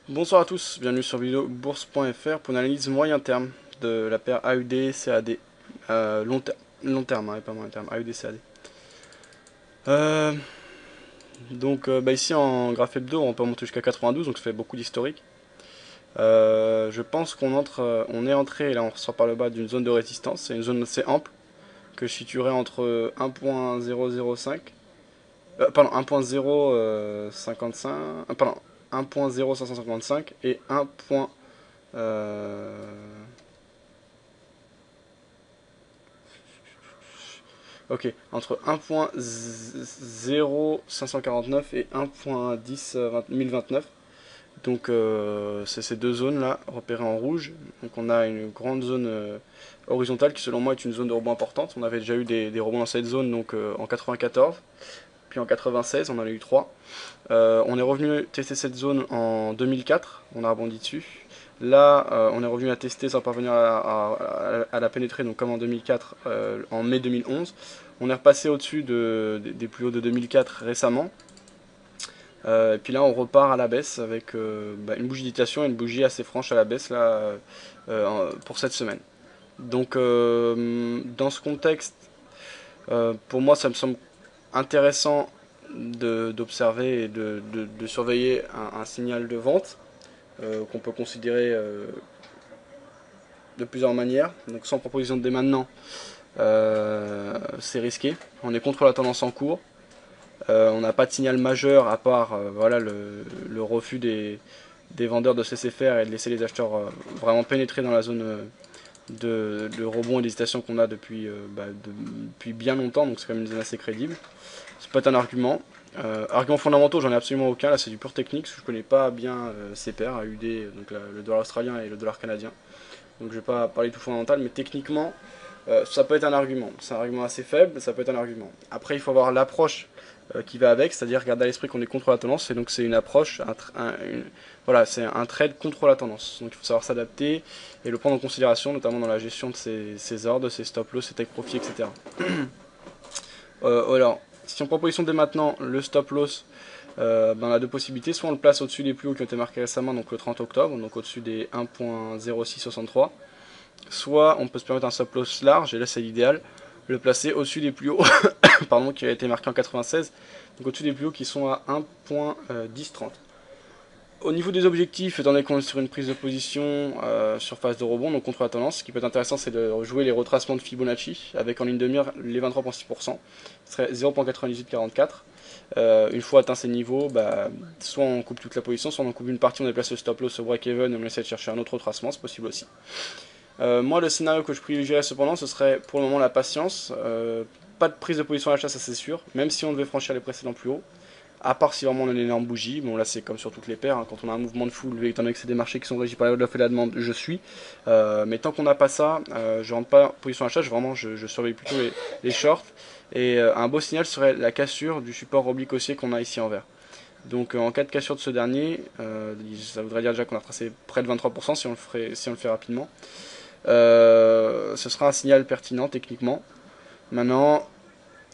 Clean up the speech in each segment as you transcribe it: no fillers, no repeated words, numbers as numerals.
Bonsoir à tous, bienvenue sur vidéobourse.fr pour une analyse moyen terme de la paire AUD-CAD. Long terme, hein, et pas moyen terme, AUD-CAD. Ici en graph hebdo, on peut monter jusqu'à 92, donc ça fait beaucoup d'historique. Je pense on est entré, et là on ressort par le bas d'une zone de résistance, c'est une zone assez ample, que je situerai entre 1.005, pardon, 1.055, pardon, 1.0555 et 1. Ok, entre 1.0549 et 1.10.1029. Donc c'est ces deux zones là repérées en rouge. Donc on a une grande zone horizontale qui selon moi est une zone de rebond importante. On avait déjà eu des rebonds dans cette zone donc en 94, puis en 96 on en a eu 3. On est revenu tester cette zone en 2004, on a rebondi dessus. Là, on est revenu à tester sans parvenir à la pénétrer, donc comme en 2004, en mai 2011. On est repassé au-dessus des plus hauts de 2004 récemment. Et puis là, on repart à la baisse avec une bougie d'indication et une bougie assez franche à la baisse là, pour cette semaine. Donc, dans ce contexte, pour moi, ça me semble intéressant d'observer et de surveiller un signal de vente qu'on peut considérer de plusieurs manières. Donc sans proposition dès maintenant, c'est risqué. On est contre la tendance en cours. On n'a pas de signal majeur à part voilà, le refus des vendeurs de cesser faire et de laisser les acheteurs vraiment pénétrer dans la zone de rebond et d'hésitation qu'on a depuis bien longtemps, donc c'est quand même une zone assez crédible. Ça peut être un argument. Arguments fondamentaux, j'en ai absolument aucun, là c'est du pur technique, parce que je connais pas bien ces paires, AUD, donc le dollar australien et le dollar canadien. Donc je vais pas parler tout fondamental, mais techniquement, ça peut être un argument. C'est un argument assez faible, mais ça peut être un argument. Après, il faut avoir l'approche qui va avec, c'est-à-dire garder à l'esprit qu'on est contre la tendance, et donc c'est une approche, voilà, c'est un trade contre la tendance. Donc il faut savoir s'adapter et le prendre en considération, notamment dans la gestion de ses ordres, ses stop-loss, ses take profit, etc. Alors, si on prend position dès maintenant, le stop-loss, on a deux possibilités. Soit on le place au-dessus des plus hauts qui ont été marqués récemment, donc le 30 octobre, donc au-dessus des 1.0663. Soit on peut se permettre un stop-loss large, et là c'est l'idéal, le placer au-dessus des plus hauts, pardon, qui a été marqué en 96, donc au-dessus des plus hauts qui sont à 1.1030. Au niveau des objectifs, étant donné qu'on est sur une prise de position sur phase de rebond, donc contre la tendance, ce qui peut être intéressant, c'est de jouer les retracements de Fibonacci, avec en ligne de mire les 23,6%, ce serait 0.9844. Une fois atteint ces niveaux, soit on coupe toute la position, soit on en coupe une partie, on déplace le stop loss au break-even et on essaie de chercher un autre retracement, c'est possible aussi. Moi, le scénario que je privilégierais cependant, ce serait pour le moment la patience. Pas de prise de position à l'achat, ça c'est sûr, même si on devait franchir les précédents plus hauts. À part si vraiment on a une énorme bougie, bon là c'est comme sur toutes les paires, hein, quand on a un mouvement de foule, étant donné que c'est des marchés qui sont régis par l'offre et la demande, je suis. Mais tant qu'on n'a pas ça, je rentre pas en position achat, je surveille plutôt les shorts. Et un beau signal serait la cassure du support oblique haussier qu'on a ici en vert. Donc en cas de cassure de ce dernier, ça voudrait dire déjà qu'on a tracé près de 23% si on le fait rapidement. Ce sera un signal pertinent techniquement. Maintenant,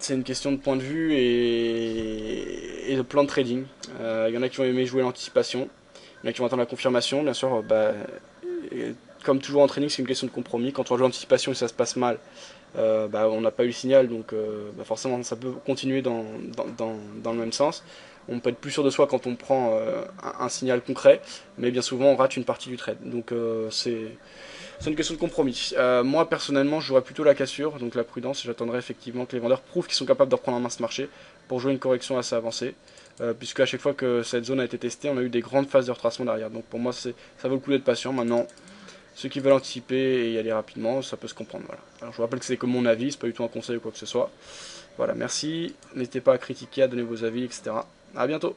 c'est une question de point de vue et de plan de trading. Il y en a qui vont aimer jouer l'anticipation, il y en a qui vont attendre la confirmation. Bien sûr, comme toujours en trading, c'est une question de compromis. Quand on joue l'anticipation et ça se passe mal, on n'a pas eu le signal, donc forcément ça peut continuer dans le même sens. On peut être plus sûr de soi quand on prend un signal concret, mais bien souvent on rate une partie du trade. Donc c'est une question de compromis. Moi personnellement, je jouerais plutôt la cassure, donc la prudence. J'attendrai effectivement que les vendeurs prouvent qu'ils sont capables de reprendre en main ce marché pour jouer une correction assez avancée. Puisque à chaque fois que cette zone a été testée, on a eu des grandes phases de retracement derrière. Donc pour moi, ça vaut le coup d'être patient. Maintenant, ceux qui veulent anticiper et y aller rapidement, ça peut se comprendre. Voilà. Alors je vous rappelle que c'est que mon avis, c'est pas du tout un conseil ou quoi que ce soit. Voilà, merci. N'hésitez pas à critiquer, à donner vos avis, etc. A bientôt.